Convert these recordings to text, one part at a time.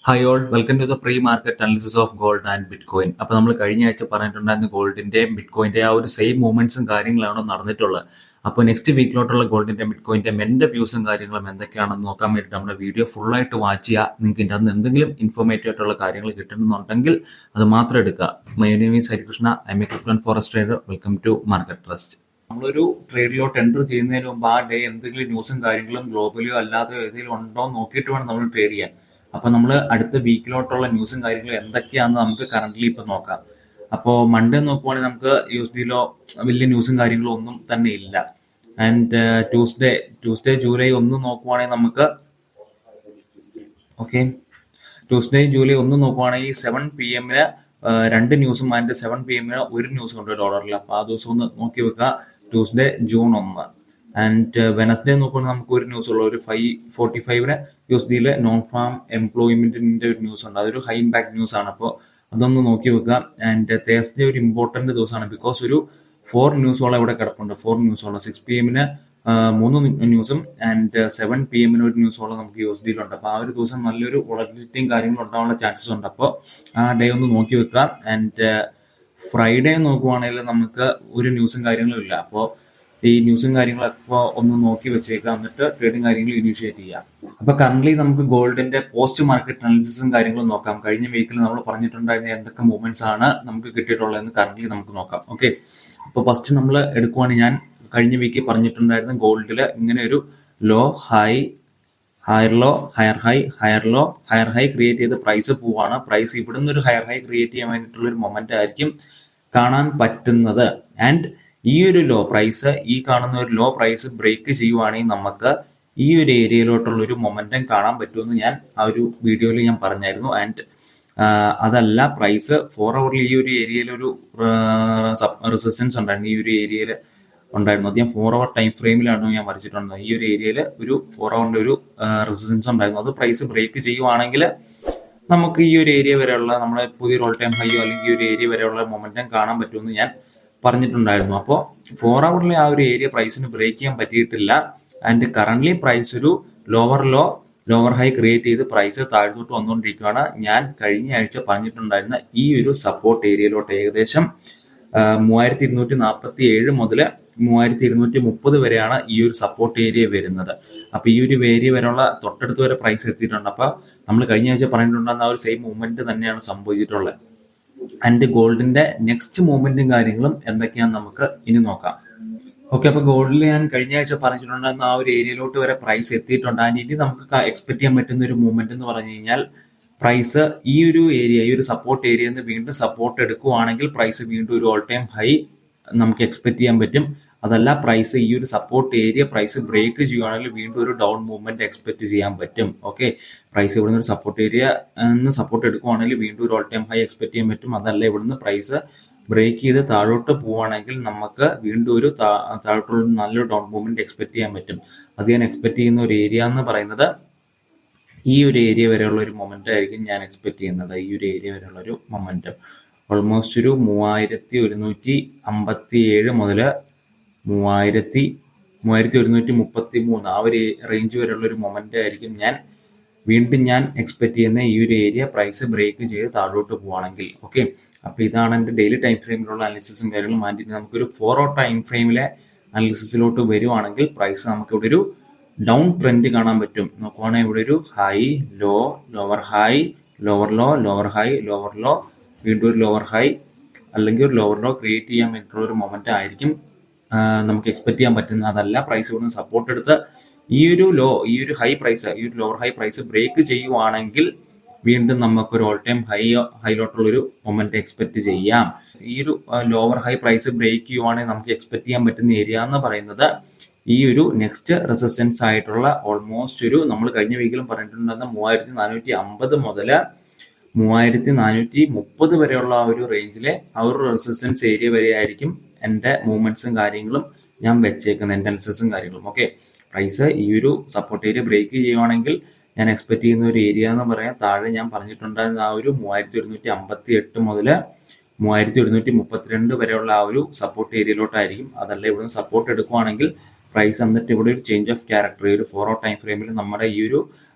Hi all, welcome to the pre market analysis of gold and bitcoin. അപ്പൊ നമ്മൾ കഴിഞ്ഞ ആഴ്ച പറഞ്ഞിട്ടുണ്ടായിരുന്ന ഗോൾഡിന്റെയും bit കോയിന്റെ ആ ഒരു സെയിം മൂവ്മെന്റ്സും കാര്യങ്ങളാണോ നടന്നിട്ടുള്ളത്. അപ്പോൾ നെക്സ്റ്റ് വീക്കിലോട്ടുള്ള ഗോൾഡിന്റെ ബിറ്റ് കോയിന്റെയും എന്റെ വ്യൂസും കാര്യങ്ങളും എന്തൊക്കെയാണെന്ന് നോക്കാൻ വേണ്ടി നമ്മുടെ വീഡിയോ ഫുൾ ആയിട്ട് വാച്ച് ചെയ്യുക. നിങ്ങൾക്ക് ഇതിന്റെ അകത്ത് എന്തെങ്കിലും ഇൻഫോർമേറ്റീവ് ആയിട്ടുള്ള കാര്യങ്ങൾ കിട്ടുന്നുണ്ടെങ്കിൽ അത് മാത്രം എടുക്കുക. My name is Harikrishna, I am a crypto forex trader. Welcome to market trust. നമ്മളൊരു ട്രേഡിലോട്ട് എൻ്റർ ചെയ്യുന്നതിന് മുമ്പ് ആ ഡേ എന്തെങ്കിലും ന്യൂസും കാര്യങ്ങളും ഗ്ലോബലിയോ അല്ലാതെ ഏതെങ്കിലും ഉണ്ടോ നോക്കിയിട്ട് വേണം നമ്മൾ ട്രേഡ് ചെയ്യാൻ. അപ്പൊ നമ്മൾ അടുത്ത വീക്കിലോട്ടുള്ള ന്യൂസും കാര്യങ്ങളും എന്തൊക്കെയാണെന്ന് നമുക്ക് കറന്റ്ലി ഇപ്പൊ നോക്കാം. അപ്പോൾ മൺഡേ നോക്കുവാണെങ്കിൽ നമുക്ക് USD-ലോ വലിയ ന്യൂസും കാര്യങ്ങളും ഒന്നും തന്നെ ഇല്ല. ആൻഡ് ട്യൂസ്ഡേ ജൂലൈ 1 നോക്കുവാണെങ്കിൽ നമുക്ക് ജൂലൈ 1 നോക്കുവാണെങ്കിൽ 7 PM 2 ന്യൂസും ആൻഡ് 7 PM 1 ന്യൂസും ഉണ്ട് ഡോളറിൽ. അപ്പൊ ആ ദിവസം ഒന്ന് നോക്കി വെക്കുക. Tuesday June 1. ആൻഡ് വെനസ്ഡേ നോക്കുവാണെങ്കിൽ നമുക്ക് ഒരു ന്യൂസ് ഉള്ള ഒരു 5:45 USD-യിലെ നോൺ ഫാം എംപ്ലോയ്മെന്റിന്റെ ഒരു ന്യൂസ് ഉണ്ട്. അതൊരു ഹൈ ഇമ്പാക്ട് ന്യൂസ് ആണ്. അപ്പോൾ അതൊന്ന് നോക്കി വെക്കുക. ആൻഡ് തേഴ്സ്ഡേ ഒരു ഇമ്പോർട്ടന്റ് ദിവസമാണ്. ബിക്കോസ് ഒരു 4 ന്യൂസോളം ഇവിടെ കിടപ്പുണ്ട്. 4 ന്യൂസോളം 6 PM 3 ന്യൂസും ആൻഡ് 7 PM ഒരു ന്യൂസോളം നമുക്ക് USD-യിലുണ്ട്. അപ്പൊ ആ ഒരു ദിവസം നല്ലൊരു വോളറ്റിലിറ്റിയും കാര്യങ്ങളും ഉണ്ടാവാനുള്ള ചാൻസസ് ഉണ്ട്. അപ്പോൾ ആ ഡേ ഒന്ന് നോക്കി വെക്കുക. ആൻഡ് ഫ്രൈഡേ നോക്കുവാണെങ്കിൽ നമുക്ക് ഒരു ന്യൂസും കാര്യങ്ങളും ഇല്ല. അപ്പോൾ ഈ ന്യൂസും കാര്യങ്ങളൊക്കെ ഒന്ന് നോക്കി വെച്ചേക്കാം. എന്നിട്ട് ട്രേഡിംഗ് കാര്യങ്ങൾ ഇനിഷ്യേറ്റ് ചെയ്യാം. അപ്പൊ കറന്റ് നമുക്ക് ഗോൾഡിന്റെ പോസ്റ്റ് മാർക്കറ്റ് അനാലിസിസും കാര്യങ്ങളും നോക്കാം. കഴിഞ്ഞ വീക്കിൽ നമ്മൾ പറഞ്ഞിട്ടുണ്ടായിരുന്ന എന്തൊക്കെ മൂവ്മെന്റ്സ് ആണ് നമുക്ക് കിട്ടിയിട്ടുള്ളതെന്ന് കറന്റ് നമുക്ക് നോക്കാം. ഓക്കെ, അപ്പൊ ഫസ്റ്റ് നമ്മൾ എടുക്കുവാണെങ്കിൽ ഞാൻ കഴിഞ്ഞ വീക്കിൽ പറഞ്ഞിട്ടുണ്ടായിരുന്ന ഗോൾഡിൽ ഇങ്ങനെ ഒരു low high higher low higher high higher low higher high create ചെയ്ത് പ്രൈസ് പോവാണ്. പ്രൈസ് ഇവിടുന്ന് ഒരു ഹയർ ഹൈ ക്രിയേറ്റ് ചെയ്യാൻ വേണ്ടിയിട്ടുള്ള ഒരു മൊമെന്റ് ആയിരിക്കും കാണാൻ പറ്റുന്നത്. ആൻഡ് ഈ ഒരു ലോ പ്രൈസ്, ഈ കാണുന്ന ഒരു ലോ പ്രൈസ് ബ്രേക്ക് ചെയ്യുവാണെങ്കിൽ നമുക്ക് ഈ ഒരു ഏരിയയിലോട്ടുള്ള ഒരു മൊമെന്റം കാണാൻ പറ്റുമെന്ന് ഞാൻ ആ ഒരു വീഡിയോയിൽ ഞാൻ പറഞ്ഞായിരുന്നു. ആൻഡ് അതല്ല, പ്രൈസ് 4 ഹവറിൽ ഈ ഒരു ഏരിയയിൽ ഒരു റെസിസ്റ്റൻസ് ഉണ്ടായിരുന്നു. ഈ ഒരു ഏരിയയിൽ ഉണ്ടായിരുന്നു. അത് ഞാൻ 4 ഹവർ ടൈം ഫ്രെയിമിലാണ് ഞാൻ വരച്ചിട്ടുള്ളത്. ഈ ഒരു ഏരിയയിൽ ഒരു 4 ഹവറിന്റെ ഒരു റെസിസ്റ്റൻസ് ഉണ്ടായിരുന്നു. അത് പ്രൈസ് ബ്രേക്ക് ചെയ്യുവാണെങ്കിൽ നമുക്ക് ഈ ഒരു ഏരിയ വരെയുള്ള നമ്മുടെ പുതിയൊരു ഓൾ ടൈം ഹൈയോ അല്ലെങ്കിൽ ഈ ഒരു ഏരിയ വരെയുള്ള മൊമെന്റം കാണാൻ പറ്റുമെന്ന് ഞാൻ പറഞ്ഞിട്ടുണ്ടായിരുന്നു. അപ്പോൾ 4 ഹവറിലെ ആ ഒരു ഏരിയ പ്രൈസിന് ബ്രേക്ക് ചെയ്യാൻ പറ്റിയിട്ടില്ല. ആൻഡ് കറന്റ്ലി പ്രൈസ് ഒരു ലോവർ ഹൈ ക്രിയേറ്റ് ചെയ്ത് പ്രൈസ് താഴ്ത്തോട്ട് വന്നുകൊണ്ടിരിക്കുകയാണ്. ഞാൻ കഴിഞ്ഞ ആഴ്ച പറഞ്ഞിട്ടുണ്ടായിരുന്ന ഈ ഒരു സപ്പോർട്ട് ഏരിയയിലോട്ട് ഏകദേശം 3247 മുതൽ 3230 വരെയാണ് ഈ ഒരു സപ്പോർട്ട് ഏരിയ വരുന്നത്. അപ്പൊ ഈ ഒരു ഏരിയ വരെയുള്ള തൊട്ടടുത്ത് വരെ പ്രൈസ് എത്തിയിട്ടുണ്ട്. അപ്പൊ നമ്മൾ കഴിഞ്ഞ ആഴ്ച പറഞ്ഞിട്ടുണ്ടായിരുന്ന ആ ഒരു സെയിം മൂവ്മെന്റ് തന്നെയാണ് സംഭവിച്ചിട്ടുള്ളത്. ആൻഡ് ഗോൾഡിന്റെ നെക്സ്റ്റ് മൂവ്മെന്റും കാര്യങ്ങളും എന്തൊക്കെയാണെന്ന് നമുക്ക് ഇനി നോക്കാം. ഓക്കെ, അപ്പൊ ഗോൾഡിൽ ഞാൻ കഴിഞ്ഞ ആഴ്ച പറഞ്ഞിട്ടുണ്ടായിരുന്ന ആ ഒരു ഏരിയയിലോട്ട് വരെ പ്രൈസ് എത്തിയിട്ടുണ്ട്. ആൻഡ് ഇനി നമുക്ക് എക്സ്പെക്ട് ചെയ്യാൻ പറ്റുന്ന ഒരു മൂവ്മെന്റ് എന്ന് പറഞ്ഞു കഴിഞ്ഞാൽ പ്രൈസ് ഈ ഒരു ഏരിയ, ഈ ഒരു സപ്പോർട്ട് ഏരിയയിൽ നിന്ന് വീണ്ടും സപ്പോർട്ട് എടുക്കുവാണെങ്കിൽ പ്രൈസ് വീണ്ടും ഒരു ഓൾ ടൈം ഹൈ നമുക്ക് എക്സ്പെക്ട് ചെയ്യാൻ പറ്റും. അതല്ല, പ്രൈസ് ഈ ഒരു സപ്പോർട്ട് ഏരിയ പ്രൈസ് ബ്രേക്ക് ചെയ്യുവാണെങ്കിൽ വീണ്ടും ഒരു ഡൗൺ മൂവ്മെന്റ് എക്സ്പെക്ട് ചെയ്യാൻ പറ്റും. ഓക്കെ, പ്രൈസ് ഇവിടുന്ന് ഒരു സപ്പോർട്ട് ഏരിയ സപ്പോർട്ട് എടുക്കുവാണെങ്കിൽ വീണ്ടും ഒരു ഓൾ ടൈം ഹൈ എക്സ്പെക്ട് ചെയ്യാൻ പറ്റും. അതല്ല, ഇവിടുന്ന് പ്രൈസ് ബ്രേക്ക് ചെയ്ത് താഴോട്ട് പോവുകയാണെങ്കിൽ നമുക്ക് വീണ്ടും ഒരു താഴോട്ടുള്ള നല്ലൊരു ഡൗൺ മൂവ്മെന്റ് എക്സ്പെക്ട് ചെയ്യാൻ പറ്റും. അത് ഞാൻ എക്സ്പെക്ട് ചെയ്യുന്ന ഒരു ഏരിയ എന്ന് പറയുന്നത് ഈ ഒരു ഏരിയ വരെയുള്ള ഒരു മൊമെന്റ് ആയിരിക്കും ഞാൻ എക്സ്പെക്ട് ചെയ്യുന്നത്. ഈ ഒരു ഏരിയ വരെയുള്ള ഒരു മൊമെന്റം ഓൾമോസ്റ്റ് ഒരു 3157 മുതൽ 3133 ആ ഒരു റേഞ്ച് വരെയുള്ള ഒരു മൊമെന്റ് ആയിരിക്കും വീണ്ടും ഞാൻ എക്സ്പെക്ട് ചെയ്യുന്ന ഈ ഒരു ഏരിയ പ്രൈസ് ബ്രേക്ക് ചെയ്ത് താഴോട്ട് പോവുകയാണെങ്കിൽ. ഓക്കെ, അപ്പൊ ഇതാണ് എന്റെ ഡെയിലി ടൈം ഫ്രെയിമിലുള്ള അനാലിസിസും കാര്യങ്ങളും. മാറ്റിയിട്ട് നമുക്കൊരു 4 ഹവർ ടൈം ഫ്രെയിമിലെ അനാലിസിസിലോട്ട് വരുവാണെങ്കിൽ പ്രൈസ് നമുക്ക് ഇവിടെ ഒരു ഡൗൺ ട്രെൻഡ് കാണാൻ പറ്റും. നോക്കുവാണെങ്കിൽ ഇവിടെ ഒരു high low lower high lower low lower high lower low വീണ്ടും ഒരു ലോവർ ഹൈ അല്ലെങ്കിൽ ഒരു ലോവർ ലോ ക്രിയേറ്റ് ചെയ്യാൻ വേണ്ടിയിട്ടുള്ള ഒരു മൊമെന്റ് ആയിരിക്കും നമുക്ക് എക്സ്പെക്ട് ചെയ്യാൻ പറ്റുന്നത്. അതല്ല, പ്രൈസ് ഇവിടുന്ന് സപ്പോർട്ട് എടുത്ത് ഈ ഒരു ഹൈ പ്രൈസ്, ഈ ഒരു ലോവർ ഹൈ പ്രൈസ് ബ്രേക്ക് ചെയ്യുവാണെങ്കിൽ വീണ്ടും നമുക്കൊരു ഓൾ ടൈം ഹൈലോട്ടുള്ളൊരു മൊമെന്റ് എക്സ്പെക്ട് ചെയ്യാം. ഈ ഒരു ലോവർ ഹൈ പ്രൈസ് ബ്രേക്ക് ചെയ്യുവാണെങ്കിൽ നമുക്ക് എക്സ്പെക്ട് ചെയ്യാൻ പറ്റുന്ന ഏരിയ എന്ന് പറയുന്നത് ഈ ഒരു നെക്സ്റ്റ് റെസിസ്റ്റൻസ് ആയിട്ടുള്ള ഓൾമോസ്റ്റ് ഒരു നമ്മൾ കഴിഞ്ഞ വീക്കിലും പറഞ്ഞിട്ടുണ്ടെന്ന 3450 മുതൽ 3430 വരെയുള്ള ആ ഒരു റേഞ്ചിലെ ആ ഒരു റെസിസ്റ്റൻസ് ഏരിയ വരെ ആയിരിക്കും എന്റെ മൂവ്മെന്റ്സും കാര്യങ്ങളും ഞാൻ വെച്ചേക്കുന്നത്, എന്റെ അനാലിസിസും കാര്യങ്ങളും. ഓക്കെ, പ്രൈസ് ഈ ഒരു സപ്പോർട്ട് ഏരിയ ബ്രേക്ക് ചെയ്യുവാണെങ്കിൽ ഞാൻ എക്സ്പെക്ട് ചെയ്യുന്ന ഒരു ഏരിയ എന്ന് പറയാൻ താഴെ ഞാൻ പറഞ്ഞിട്ടുണ്ടായിരുന്ന ആ ഒരു 3158 മുതൽ 3132 വരെയുള്ള ആ ഒരു സപ്പോർട്ട് ഏരിയയിലോട്ടായിരിക്കും. അതല്ല, ഇവിടെ സപ്പോർട്ട് എടുക്കുവാണെങ്കിൽ പ്രൈസ് എന്നിട്ട് ഇവിടെ ഒരു ചേഞ്ച് ഓഫ് ക്യാരക്ടർ, ഈ ഒരു 4 ഹവർ ടൈം ഫ്രെയിമിൽ നമ്മുടെ ഈ ഒരു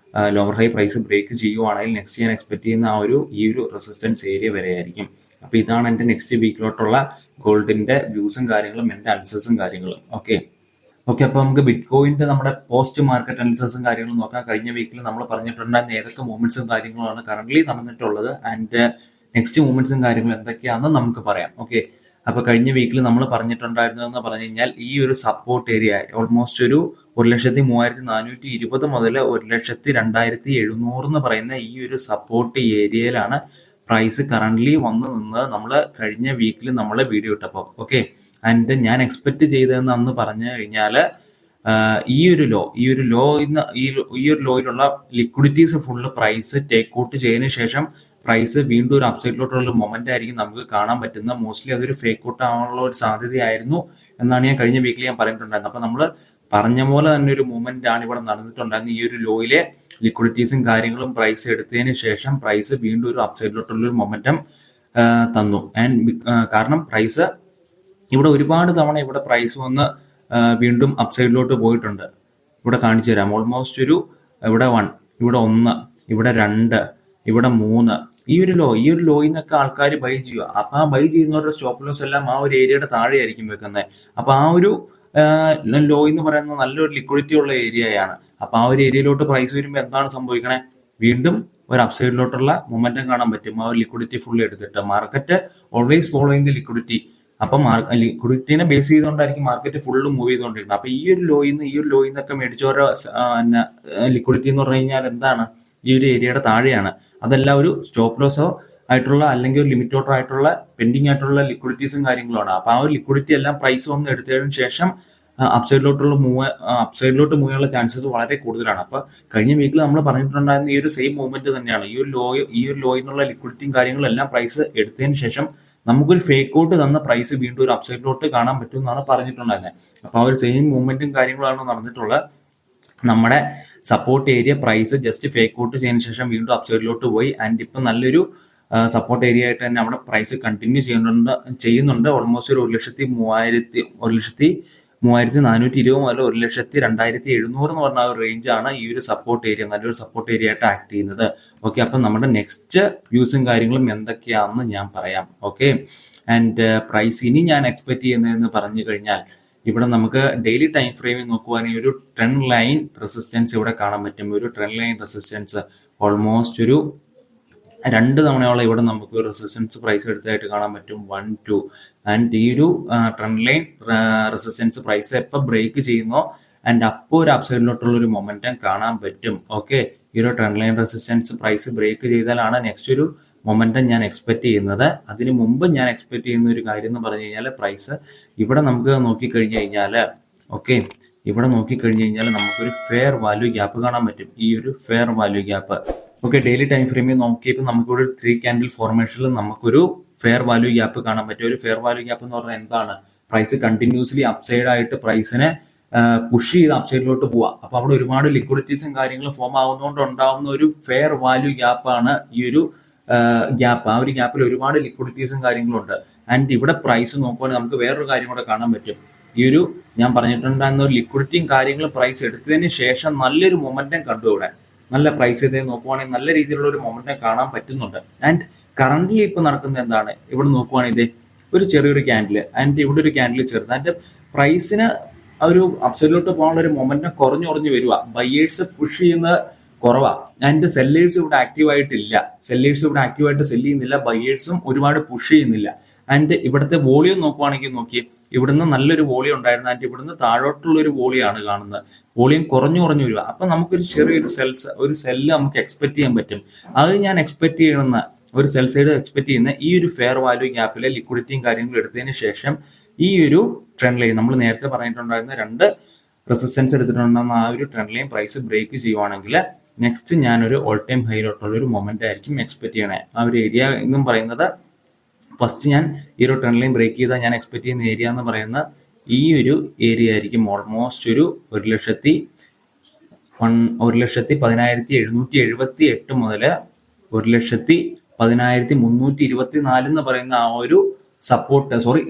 ലോവർ ഹൈ പ്രൈസ് ബ്രേക്ക് ചെയ്യുവാണെങ്കിൽ നെക്സ്റ്റ് ഞാൻ എക്സ്പെക്ട് ചെയ്യുന്ന ഈ ഒരു റെസിസ്റ്റൻസ് ഏരിയ വരെ ആയിരിക്കും. അപ്പൊ ഇതാണ് എൻ്റെ നെക്സ്റ്റ് വീക്കിലോട്ടുള്ള ഗോൾഡിന്റെ വ്യൂസും കാര്യങ്ങളും എൻ്റെ അനാലിസിസും കാര്യങ്ങളും. ഓക്കെ ഓക്കെ അപ്പൊ നമുക്ക് ബിറ്റ് കോയിന്റെ നമ്മുടെ പോസ്റ്റ് മാർക്കറ്റ് അനാലിസിസും കാര്യങ്ങളും നോക്കാം. കഴിഞ്ഞ വീക്കിൽ നമ്മൾ പറഞ്ഞിട്ടുണ്ടായിരുന്ന ഏതൊക്കെ മൂവ്മെന്റ്സും കാര്യങ്ങളാണ് കറന്റ് നടന്നിട്ടുള്ളത് ആൻഡ് നെക്സ്റ്റ് മൂവ്മെന്റ്സും കാര്യങ്ങളും എന്തൊക്കെയാണെന്ന് നമുക്ക് പറയാം. ഓക്കെ അപ്പൊ കഴിഞ്ഞ വീക്കിൽ നമ്മൾ പറഞ്ഞിട്ടുണ്ടായിരുന്നതെന്ന് പറഞ്ഞു കഴിഞ്ഞാൽ ഈ ഒരു സപ്പോർട്ട് ഏരിയ ഓൾമോസ്റ്റ് ഒരു 1,03,420 മുതൽ 1,02,700 എന്ന് പറയുന്ന ഈ ഒരു സപ്പോർട്ട് ഏരിയയിലാണ് പ്രൈസ് കറന്റ് വന്ന് നിന്നത് നമ്മൾ കഴിഞ്ഞ വീക്കിൽ നമ്മൾ വീഡിയോ ഇട്ടപ്പോൾ. ഓക്കെ ആൻഡ് ഞാൻ എക്സ്പെക്ട് ചെയ്തതെന്ന് അന്ന് പറഞ്ഞു കഴിഞ്ഞാല് ഈ ഒരു ലോയിലുള്ള liquidities full price take out ചെയ്തതിനു ശേഷം പ്രൈസ് വീണ്ടും ഒരു അപ്സൈഡിലോട്ടുള്ള മൊമെന്റ് ആയിരിക്കും നമുക്ക് കാണാൻ പറ്റുന്നത്. മോസ്റ്റ്ലി അതൊരു ഫേക്ക് ഔട്ട് ആവാനുള്ള ഒരു സാധ്യതയായിരുന്നു എന്നാണ് ഞാൻ കഴിഞ്ഞ വീക്കിൽ ഞാൻ പറഞ്ഞിട്ടുണ്ടായിരുന്നത്. അപ്പൊ നമ്മൾ പറഞ്ഞ പോലെ തന്നെ ഒരു മൂവ്മെന്റ് ആണ് ഇവിടെ നടന്നിട്ടുണ്ടായിരുന്നത്. ഈ ഒരു ലോയിലെ ലിക്വിഡിറ്റീസും കാര്യങ്ങളും പ്രൈസ് എടുത്തതിന് ശേഷം പ്രൈസ് വീണ്ടും ഒരു അപ്സൈഡിലോട്ടുള്ള ഒരു മൊമെന്റം തന്നു. ആൻഡ് കാരണം പ്രൈസ് ഇവിടെ ഒരുപാട് തവണ ഇവിടെ പ്രൈസ് വന്ന് വീണ്ടും അപ്സൈഡിലോട്ട് പോയിട്ടുണ്ട്. ഇവിടെ കാണിച്ചു തരാം. ഓൾമോസ്റ്റ് ഇവിടെ 1, ഇവിടെ 1, ഇവിടെ 2, ഇവിടെ 3, ഈ ഒരു ലോയിൽ നിന്നൊക്കെ ആൾക്കാർ ബൈ ചെയ്യുക. അപ്പൊ ആ ബൈ ചെയ്യുന്നവരുടെ സ്റ്റോപ്പ് ലോസ് എല്ലാം ആ ഒരു ഏരിയയുടെ താഴെ ആയിരിക്കും വെക്കുന്നത്. അപ്പൊ ആ ഒരു ലോ എന്ന് പറയുന്നത് നല്ലൊരു ലിക്വിഡിറ്റി ഉള്ള ഏരിയയാണ്. അപ്പൊ ആ ഒരു ഏരിയയിലോട്ട് പ്രൈസ് വരുമ്പോൾ എന്താണ് സംഭവിക്കണേ? വീണ്ടും ഒരു അപ്സൈഡിലോട്ടുള്ള മൊമെന്റം കാണാൻ പറ്റും. ആ ഒരു ലിക്വിഡിറ്റി ഫുള്ള് എടുത്തിട്ട് market always following the liquidity. അപ്പൊ ലിക്വിഡിറ്റിനെ ബേസ് ചെയ്തുകൊണ്ടായിരിക്കും മാർക്കറ്റ് ഫുള്ള് മൂവ് ചെയ്തുകൊണ്ടിരിക്കുന്നത്. അപ്പൊ ഈ ഒരു ലോയിൽ നിന്നൊക്കെ മേടിച്ചോരോ ലിക്വിഡിറ്റി എന്ന് പറഞ്ഞു കഴിഞ്ഞാൽ എന്താണ്? ഈ ഒരു ഏരിയയുടെ താഴെയാണ്. അതെല്ലാം ഒരു സ്റ്റോപ്പ് ലോസോ ആയിട്ടുള്ള അല്ലെങ്കിൽ ഒരു ലിമിറ്റ് ഓർഡർ ആയിട്ടുള്ള പെൻഡിങ് ആയിട്ടുള്ള ലിക്വിഡിറ്റീസും കാര്യങ്ങളുമാണ്. അപ്പൊ ആ ഒരു ലിക്വിഡിറ്റി എല്ലാം പ്രൈസ് ഒന്ന് എടുത്തതിനു ശേഷം അപ്സൈഡിലോട്ട് മൂവ് ചെയ്യാനുള്ള ചാൻസസ് വളരെ കൂടുതലാണ്. അപ്പൊ കഴിഞ്ഞ വീക്കിൽ നമ്മൾ പറഞ്ഞിട്ടുണ്ടായിരുന്ന ഈ ഒരു സെയിം മൂവ്മെന്റ് തന്നെയാണ്. ഈ ഒരു ലോയിൽ നിന്നുള്ള ലിക്വിഡിറ്റിയും കാര്യങ്ങളും എല്ലാം പ്രൈസ് എടുത്തതിന് ശേഷം നമുക്കൊരു ഫേക്ക് ഔട്ട് തന്ന പ്രൈസ് വീണ്ടും ഒരു അപ്സൈഡിലോട്ട് കാണാൻ പറ്റും എന്നാണ് പറഞ്ഞിട്ടുണ്ടായിരുന്നത്. അപ്പൊ ആ ഒരു സെയിം മൂവ്മെന്റും കാര്യങ്ങളാണ് നടന്നിട്ടുള്ളത്. നമ്മുടെ support area price just fake out ചെയ്തതിനു ശേഷം വീണ്ടും അപ്സൈഡിലോട്ട് പോയി. ആൻഡ് ഇപ്പൊ നല്ലൊരു സപ്പോർട്ട് ഏരിയ ആയിട്ട് തന്നെ അവിടെ പ്രൈസ് കണ്ടിന്യൂ ചെയ്യുന്നുണ്ട്. ഓൾമോസ്റ്റ് ഒരു 1,03,420 മുതൽ 1,02,700 എന്ന് പറഞ്ഞ ഒരു റേഞ്ച് ആണ് ഈ ഒരു സപ്പോർട്ട് ഏരിയ, നല്ലൊരു സപ്പോർട്ട് ഏരിയ ആയിട്ട് ആക്ട് ചെയ്യുന്നത്. ഓക്കെ അപ്പൊ നമ്മുടെ നെക്സ്റ്റ് വ്യൂസും കാര്യങ്ങളും എന്തൊക്കെയാണെന്ന് ഞാൻ പറയാം. ഓക്കെ ആൻഡ് പ്രൈസ് ഇനി ഞാൻ എക്സ്പെക്ട് ചെയ്യുന്നതെന്ന് പറഞ്ഞു കഴിഞ്ഞാൽ ഇവിടെ നമുക്ക് ഡെയിലി ടൈം ഫ്രെയിമിൽ നോക്കുവാണെങ്കിൽ ഒരു ട്രെൻഡ് ലൈൻ റെസിസ്റ്റൻസ് ഇവിടെ കാണാൻ പറ്റും. ഒരു ട്രെൻഡ് ലൈൻ റെസിസ്റ്റൻസ് ഓൾമോസ്റ്റ് ഒരു 2 തവണയോളം ഇവിടെ നമുക്ക് റെസിസ്റ്റൻസ് പ്രൈസ് എടുത്തതായിട്ട് കാണാൻ പറ്റും. 1, 2 ആൻഡ് ഈ ഒരു ട്രെൻഡ് ലൈൻ റെസിസ്റ്റൻസ് പ്രൈസ് എപ്പോൾ ബ്രേക്ക് ചെയ്യുന്നോ ആൻഡ് അപ്പോൾ ഒരു അപ്സൈഡിലോട്ടുള്ള ഒരു മൊമെന്റം കാണാൻ പറ്റും. ഓക്കെ ഈ ഒരു trend line resistance price break ചെയ്താലാണ് നെക്സ്റ്റ് ഒരു മൊമെന്റം ഞാൻ എക്സ്പെക്ട് ചെയ്യുന്നത്. അതിന് മുമ്പ് ഞാൻ എക്സ്പെക്ട് ചെയ്യുന്ന ഒരു കാര്യം എന്ന് പറഞ്ഞു കഴിഞ്ഞാൽ പ്രൈസ് ഇവിടെ നമുക്ക് നോക്കിക്കഴിഞ്ഞു കഴിഞ്ഞാൽ ഇവിടെ നോക്കിക്കഴിഞ്ഞു കഴിഞ്ഞാൽ നമുക്കൊരു ഫെയർ വാല്യൂ ഗ്യാപ്പ് കാണാൻ പറ്റും. ഈ ഒരു fair value gap okay daily time ഫ്രെയിമിൽ നോക്കിയപ്പോൾ നമുക്കൊരു 3 ക്യാൻഡിൽ ഫോർമേഷനിൽ നമുക്കൊരു ഫെയർ വാല്യൂ ഗ്യാപ്പ് കാണാൻ പറ്റും. ഒരു ഫെയർ വാല്യൂ ഗ്യാപ്പ് എന്ന് പറഞ്ഞാൽ എന്താണ്? പ്രൈസ് കണ്ടിന്യൂസ്ലി അപ്സൈഡ് ആയിട്ട് പ്രൈസിനെ പുഷ് ചെയ്ത് അപ്സൈഡിലോട്ട് പോവാം. അപ്പൊ അവിടെ ഒരുപാട് ലിക്വിഡിറ്റീസും കാര്യങ്ങളും ഫോം ആവുന്നതുകൊണ്ട് ഉണ്ടാവുന്ന ഒരു ഫെയർ വാല്യൂ ഗ്യാപ്പാണ് ഈ ഒരു ഗ്യാപ്പ്. ആ ഒരു ഗ്യാപ്പിൽ ഒരുപാട് ലിക്വിഡിറ്റീസും കാര്യങ്ങളും ഉണ്ട്. ആൻഡ് ഇവിടെ പ്രൈസ് നോക്കുവാണെങ്കിൽ നമുക്ക് വേറൊരു കാര്യം കൂടെ കാണാൻ പറ്റും. ഈ ഒരു ഞാൻ പറഞ്ഞിട്ടുണ്ടായിരുന്ന ഒരു ലിക്വിഡിറ്റിയും കാര്യങ്ങളും പ്രൈസ് എടുത്തതിന് ശേഷം നല്ലൊരു മൊമെന്റം കണ്ടു. ഇവിടെ നല്ല പ്രൈസ് ചെയ്ത് നോക്കുവാണെങ്കിൽ നല്ല രീതിയിലുള്ള ഒരു മൊമെന്റം കാണാൻ പറ്റുന്നുണ്ട്. ആൻഡ് കറന്റ്ലി ഇപ്പൊ നടക്കുന്നത് എന്താണ്? ഇവിടെ നോക്കുവാണെങ്കിൽ ഒരു ചെറിയൊരു ക്യാൻഡിൽ ആൻഡ് ഇവിടെ ഒരു ക്യാൻഡിൽ ചേർത്ത് ആൻഡ് പ്രൈസിന് ഒരു അപ്സൈഡിലോട്ട് പോകാനുള്ള ഒരു മൊമെന്റം കുറഞ്ഞു വരിക. ബയേഴ്സ് പുഷ് ചെയ്യുന്ന കുറവാ ആൻഡ് സെല്ലേഴ്സ് ഇവിടെ ആക്റ്റീവായിട്ടില്ല. സെല്ലേഴ്സ് ഇവിടെ ആക്റ്റീവായിട്ട് സെല് ചെയ്യുന്നില്ല. ബയേഴ്സും ഒരുപാട് പുഷ് ചെയ്യുന്നില്ല. ആൻഡ് ഇവിടുത്തെ വോളിയം നോക്കുവാണെങ്കിൽ ഇവിടുന്ന് നല്ലൊരു വോളിയം ഉണ്ടായിരുന്നു. ആൻഡ് ഇവിടുന്ന് താഴോട്ടുള്ള ഒരു വോളിയാണ് കാണുന്നത്. വോളിയം കുറഞ്ഞു വരിക. അപ്പൊ നമുക്കൊരു ചെറിയൊരു സെല്ല് നമുക്ക് എക്സ്പെക്ട് ചെയ്യാൻ പറ്റും. അത് ഞാൻ എക്സ്പെക്ട് ചെയ്യുന്ന ഒരു സെൽ സൈഡ് എക്സ്പെക്ട് ചെയ്യുന്ന ഈ ഒരു ഫെയർ വാല്യൂ ഗ്യാപ്പിലെ ലിക്വിഡിറ്റിയും കാര്യങ്ങളും എടുത്തതിന് ശേഷം ഈ ഒരു ട്രെൻഡ് ലൈൻ നമ്മൾ നേരത്തെ പറഞ്ഞിട്ടുണ്ടായിരുന്ന 2 റെസിസ്റ്റൻസ് എടുത്തിട്ടുണ്ടെന്ന ആ ഒരു ട്രെൻഡ് ലൈൻ പ്രൈസ് ബ്രേക്ക് ചെയ്യുവാണെങ്കിൽ നെക്സ്റ്റ് ഞാനൊരു ഓൾ ടൈം ഹൈയിലോട്ടുള്ള ഒരു മൊമെന്റ് ആയിരിക്കും എക്സ്പെക്ട് ചെയ്യണേ. ആ ഒരു ഏരിയ എന്നും പറയുന്നത് ഫസ്റ്റ് ഞാൻ ഈ ഒരു ട്രെൻഡ് ലൈൻ ബ്രേക്ക് ചെയ്താൽ ഞാൻ എക്സ്പെക്ട് ചെയ്യുന്ന ഏരിയ എന്ന് പറയുന്ന ഈ ഒരു ഏരിയ ആയിരിക്കും. ഓൾമോസ്റ്റ് ഒരു 1,10,11,778 മുതൽ 1,10,11,324 എന്ന് പറയുന്ന ആ ഒരു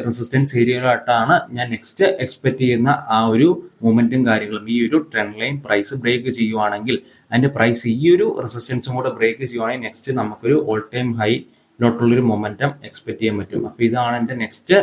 റെസിസ്റ്റൻസ് ഏരിയയിലായിട്ടാണ് ഞാൻ നെക്സ്റ്റ് എക്സ്പെക്ട് ചെയ്യുന്ന ആ ഒരു മൂവ്മെന്റും കാര്യങ്ങളും. ഈ ഒരു ട്രെൻഡ് ലൈൻ പ്രൈസ് ബ്രേക്ക് ചെയ്യുവാണെങ്കിൽ, അതിന്റെ പ്രൈസ് ഈ ഒരു റെസിസ്റ്റൻസും കൂടെ ബ്രേക്ക് ചെയ്യുവാണെങ്കിൽ നെക്സ്റ്റ് നമുക്കൊരു ഓൾ ടൈം ഹൈയിലോട്ടുള്ളൊരു മൊമെന്റം എക്സ്പെക്ട് ചെയ്യാൻ പറ്റും. അപ്പൊ ഇതാണ് എന്റെ നെക്സ്റ്റ്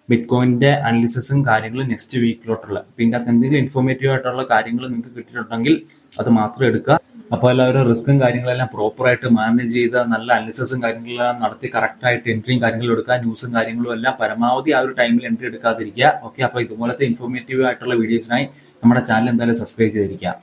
ബിറ്റ്കോയിന്റെ അനാലിസിസും കാര്യങ്ങളും നെക്സ്റ്റ് വീക്കിലോട്ടുള്ള. പിന്നെ അത് എന്തെങ്കിലും ഇൻഫോർമേറ്റീവ് ആയിട്ടുള്ള കാര്യങ്ങൾ നിങ്ങൾക്ക് കിട്ടിയിട്ടുണ്ടെങ്കിൽ അത് മാത്രം എടുക്കുക. അപ്പോൾ എല്ലാവരും റിസ്ക്കും കാര്യങ്ങളെല്ലാം പ്രോപ്പറായിട്ട് മാനേജ് ചെയ്ത് നല്ല അനാലിസിസും കാര്യങ്ങളെല്ലാം നടത്തി കറക്റ്റായിട്ട് എൻട്രിയും കാര്യങ്ങളും എടുക്കുക. ന്യൂസും കാര്യങ്ങളും എല്ലാം പരമാവധി ആ ഒരു ടൈമിൽ എൻട്രി എടുക്കാതിരിക്കുക. ഓക്കെ, അപ്പോൾ ഇതുപോലത്തെ ഇൻഫോർമേറ്റീവ് ആയിട്ടുള്ള വീഡിയോസിനായി നമ്മുടെ ചാനൽ എന്തായാലും സബ്സ്ക്രൈബ് ചെയ്തിരിക്കുക.